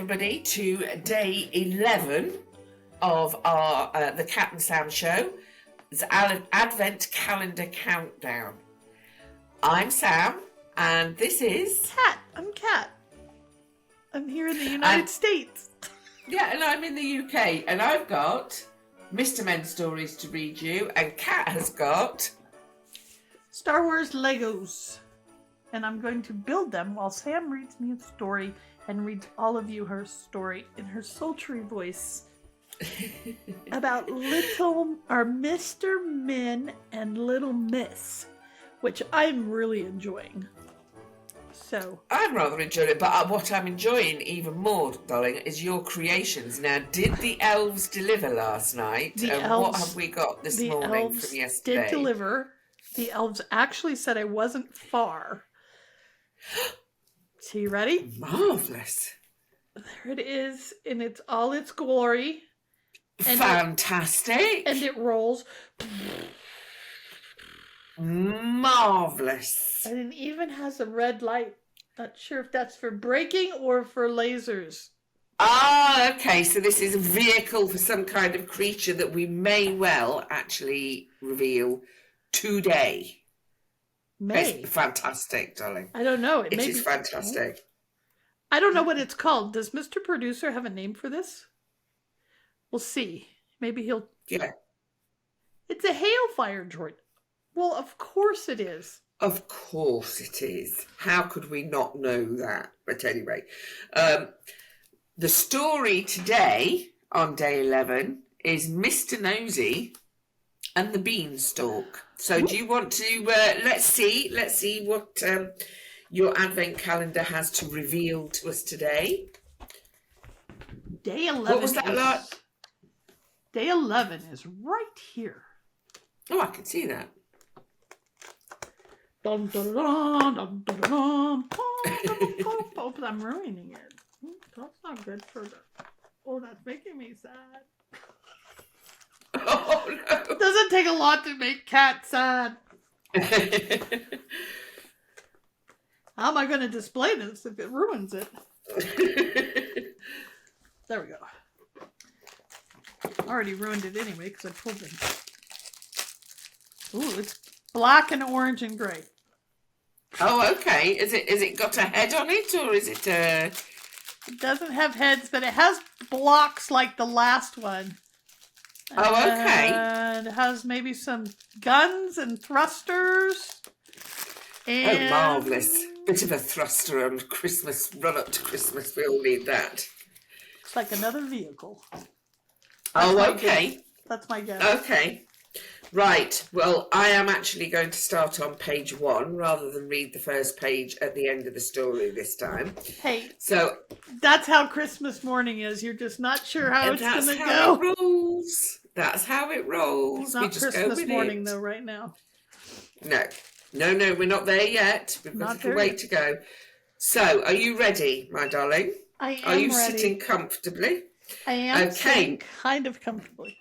everybody to day 11 of our the Cat and Sam show. It's Advent Calendar Countdown. I'm Sam, and this is... Cat. I'm Cat. I'm here in the United States. Yeah, and I'm in the UK, and I've got Mr. Men stories to read you, and Cat has got... Star Wars Legos. And I'm going to build them while Sam reads me a story and reads all of you her story in her sultry voice about Mr. Min and Little Miss, which I'm really enjoying. So I'm rather enjoying it, but what I'm enjoying even more, darling, is your creations. Now, did the elves deliver last night? What have we got this morning from yesterday? Did deliver. The elves actually said I wasn't far. So you ready? Marvellous. There it is in all its glory. And fantastic. It rolls. Marvellous. And it even has a red light. Not sure if that's for braking or for lasers. Ah, okay. So this is a vehicle for some kind of creature that we may well actually reveal today. It's fantastic, darling. I don't know. It is fantastic. I don't know what it's called. Does Mr. Producer have a name for this? We'll see. Maybe he'll... Yeah. It's a hailfire droid. Well, of course it is. Of course it is. How could we not know that? But anyway, the story today on day 11 is Mr. Nosy and the Beanstalk. So do you want to, let's see what your advent calendar has to reveal to us today. Day 11. What was that like? Day 11 is right here. Oh, I can see that. Dun, dun, dun, dun, dun, dun, dun, I'm ruining it. That's not good for the... Oh, that's making me sad. Oh, no. It doesn't take a lot to make Cat sad. How am I going to display this if it ruins it? There we go. I already ruined it anyway because I pulled it. Ooh, it's black and orange and gray. Oh, okay. Is it got a head on it, or is it It doesn't have heads, but it has blocks like the last one. Oh, okay. And it has maybe some guns and thrusters. And... Oh, marvellous. Bit of a thruster on Christmas, run up to Christmas. We all need that. It's like another vehicle. Okay. That's my guess. Okay. Right. Well, I am actually going to start on page 1 rather than read the first page at the end of the story this time. Hey. So that's how Christmas morning is. You're just not sure how it's going to go. That's how it rolls. That's how it rolls. It's not Christmas morning though right now. No, we're not there yet. We've got a little way to go. So, are you ready, my darling? I am ready. Are you sitting comfortably? I am sitting kind of comfortably.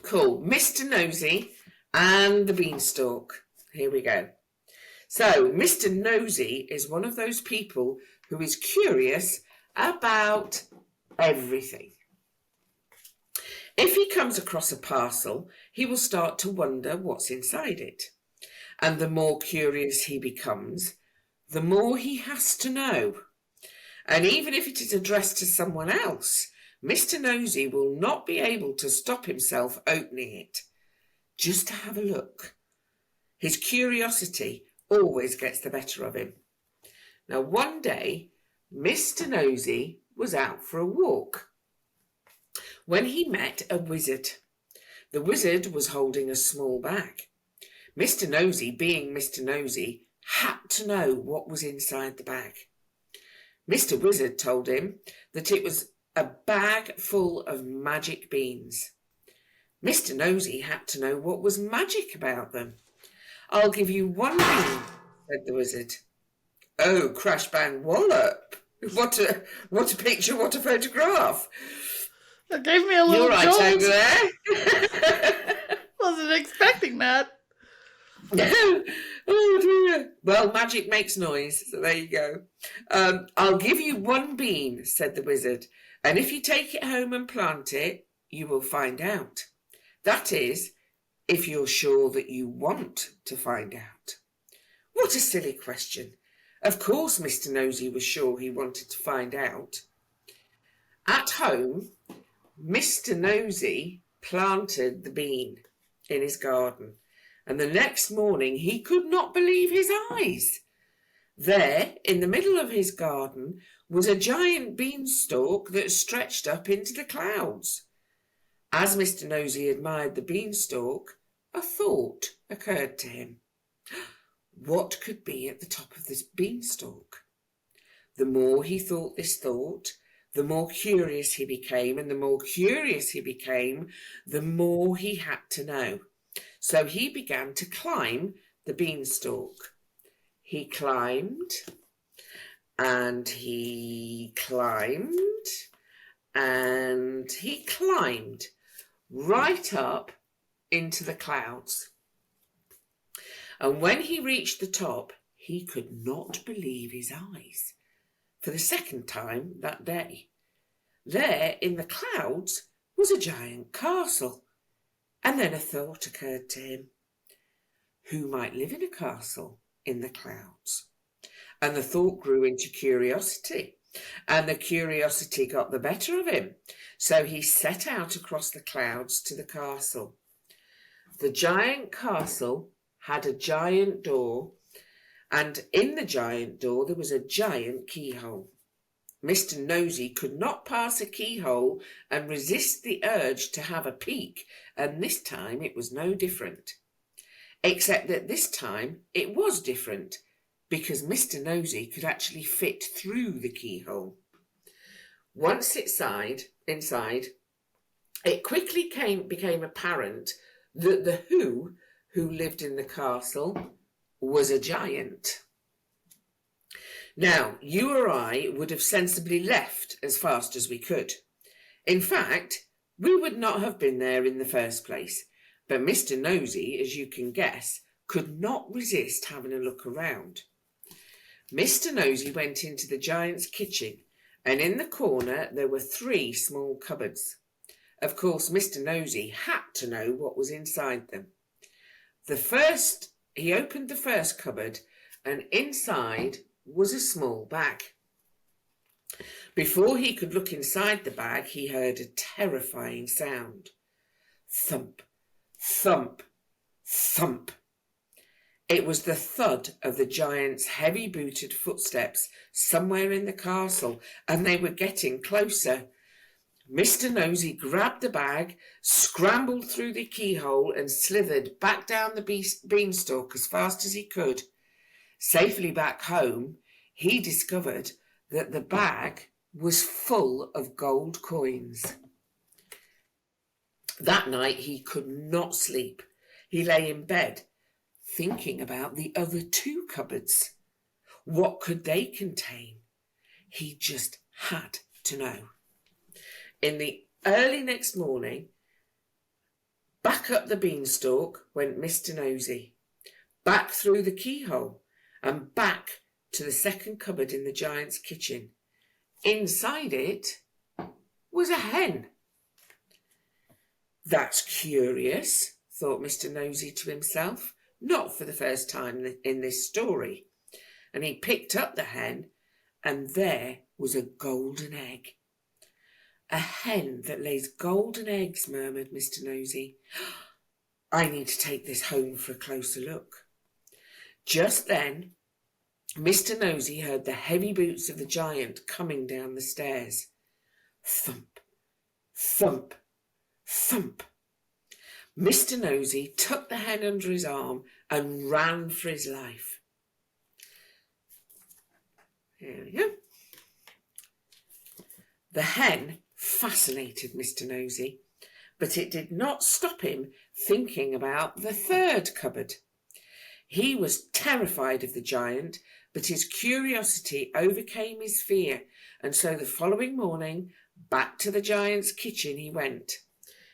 Cool. Mr. Nosy and the Beanstalk. Here we go. So, Mr. Nosy is one of those people who is curious about everything. If he comes across a parcel, he will start to wonder what's inside it. And the more curious he becomes, the more he has to know. And even if it is addressed to someone else, Mr. Nosy will not be able to stop himself opening it, just to have a look. His curiosity always gets the better of him. Now, one day, Mr. Nosy was out for a walk when he met a wizard. The wizard was holding a small bag. Mr. Nosy, being Mr. Nosy, had to know what was inside the bag. Mr. Wizard told him that it was a bag full of magic beans. Mr. Nosy had to know what was magic about them. I'll give you one bean, said the wizard. Oh, crash bang wallop. What a picture, what a photograph. That gave me a little jolt. You're right over there. Wasn't expecting that. Oh dear. Well, magic makes noise, so there you go. I'll give you one bean, said the wizard, and if you take it home and plant it, you will find out. That is, if you're sure that you want to find out. What a silly question. Of course Mr. Nosy was sure he wanted to find out. At home, Mr. Nosy planted the bean in his garden, and the next morning he could not believe his eyes. There, in the middle of his garden, was a giant beanstalk that stretched up into the clouds. As Mr. Nosy admired the beanstalk, a thought occurred to him. What could be at the top of this beanstalk? The more he thought this thought, the more curious he became, and the more curious he became, the more he had to know. So he began to climb the beanstalk. He climbed, and he climbed, and he climbed right up into the clouds. And when he reached the top, he could not believe his eyes. For the second time that day, there in the clouds was a giant castle. And then a thought occurred to him. Who might live in a castle in the clouds? And the thought grew into curiosity, and the curiosity got the better of him. So he set out across the clouds to the castle. The giant castle had a giant door, and in the giant door there was a giant keyhole. Mr. Nosy could not pass a keyhole and resist the urge to have a peek, and this time it was no different. Except that this time it was different, because Mr. Nosy could actually fit through the keyhole. Once inside, it quickly became apparent that the who lived in the castle was a giant. Now, you or I would have sensibly left as fast as we could. In fact, we would not have been there in the first place, but Mr. Nosy, as you can guess, could not resist having a look around. Mr. Nosy went into the giant's kitchen, and in the corner there were 3 small cupboards. Of course, Mr. Nosy had to know what was inside them. He opened the first cupboard, and inside was a small bag. Before he could look inside the bag, he heard a terrifying sound. Thump, thump, thump. It was the thud of the giant's heavy-booted footsteps somewhere in the castle, and they were getting closer. Mr. Nosy grabbed the bag, scrambled through the keyhole, and slithered back down the beanstalk as fast as he could. Safely back home, he discovered that the bag was full of gold coins. That night he could not sleep. He lay in bed, thinking about the other 2 cupboards. What could they contain? He just had to know. In the early next morning, back up the beanstalk went Mr. Nosy, back through the keyhole, and back to the second cupboard in the giant's kitchen. Inside it was a hen. That's curious, thought Mr. Nosy to himself, not for the first time in this story. And he picked up the hen, and there was a golden egg. A hen that lays golden eggs, murmured Mr. Nosy. I need to take this home for a closer look. Just then, Mr. Nosy heard the heavy boots of the giant coming down the stairs. Thump, thump, thump. Mr. Nosy took the hen under his arm and ran for his life. Here we go. The hen fascinated Mr. Nosy, but it did not stop him thinking about the third cupboard. He was terrified of the giant, but his curiosity overcame his fear, and so the following morning, back to the giant's kitchen he went.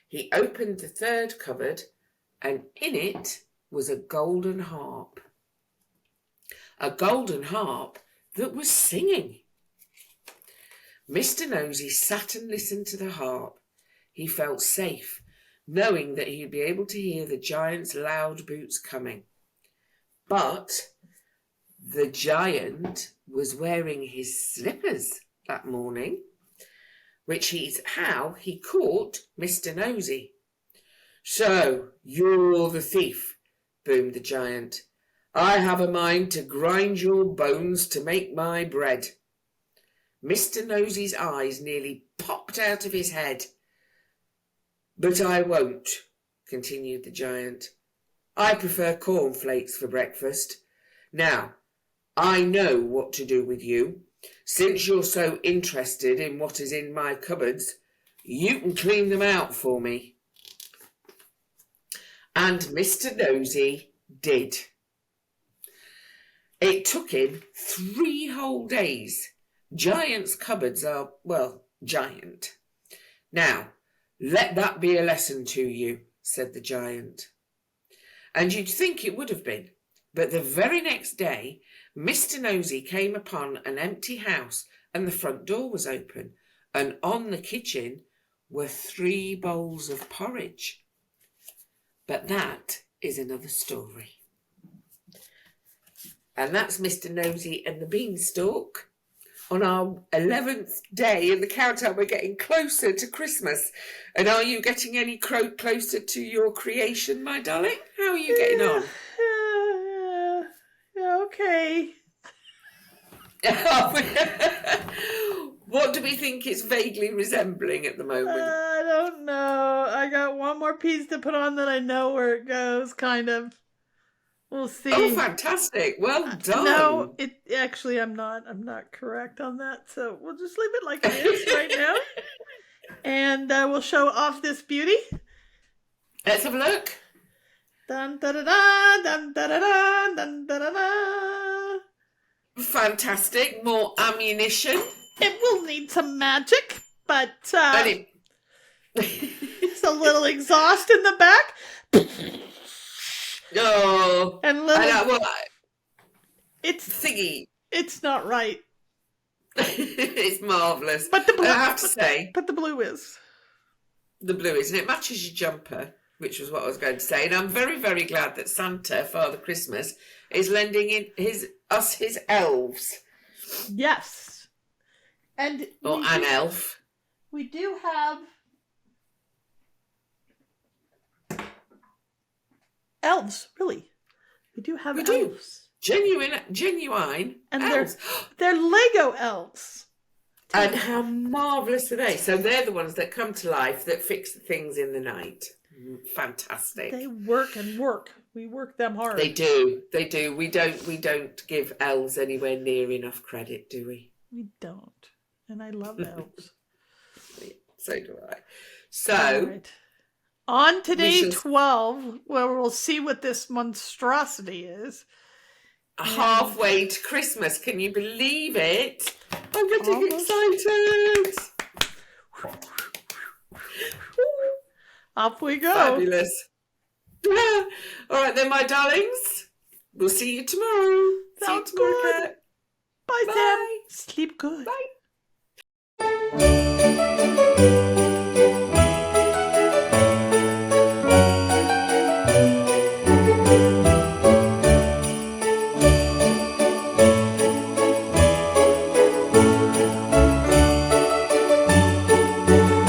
He opened the third cupboard, and in it was a golden harp. a golden harp that was singing. Mr. Nosy sat and listened to the harp. He felt safe, knowing that he'd be able to hear the giant's loud boots coming. But the giant was wearing his slippers that morning, which is how he caught Mr. Nosy. "So, you're the thief," boomed the giant. "I have a mind to grind your bones to make my bread." Mr. Nosy's eyes nearly popped out of his head. "But I won't," continued the giant. "I prefer cornflakes for breakfast. Now, I know what to do with you. Since you're so interested in what is in my cupboards, you can clean them out for me." And Mr. Nosy did. It took him 3 whole days. Giants' cupboards are, well, giant. "Now, let that be a lesson to you," said the giant. And you'd think it would have been, but the very next day, Mr. Nosy came upon an empty house and the front door was open, and on the kitchen were 3 bowls of porridge. But that is another story. And that's Mr. Nosy and the Beanstalk on our 11th day in the countdown. We're getting closer to Christmas. And are you getting any closer to your creation, my darling? How are you getting on? Okay. What do we think it's vaguely resembling at the moment? I don't know. I got one more piece to put on that I know where it goes, kind of. We'll see. Oh, fantastic. Well done. No, I'm not correct on that. So we'll just leave it like it is right now. And we'll show off this beauty. Let's have a look. Dun da da da dun da da da dun da da da. Fantastic. More ammunition. It will need some magic, but it's a little exhaust in the back. Oh, and little, it's thingy. It's not right. It's marvellous. But the blue, I have to say, but the blue is. The blue is, and it matches your jumper, which was what I was going to say. And I'm very, very glad that Santa, Father Christmas, is lending in his elves. Yes. And or an elf. We do have elves, really. We do have elves. Genuine and elves. They're Lego elves. And how marvellous are they? So they're the ones that come to life, that fix the things in the night. Fantastic. They work and work. We work them hard. They do. We don't give elves anywhere near enough credit, do we? We don't. And I love elves. So do I. So, right. On today 12, where we'll see what this monstrosity is. Halfway to Christmas. Can you believe it? I'm getting excited. Off we go. Fabulous. All right then, my darlings. We'll see you tomorrow. Sounds good. Bye, Sam. Sleep good. Bye.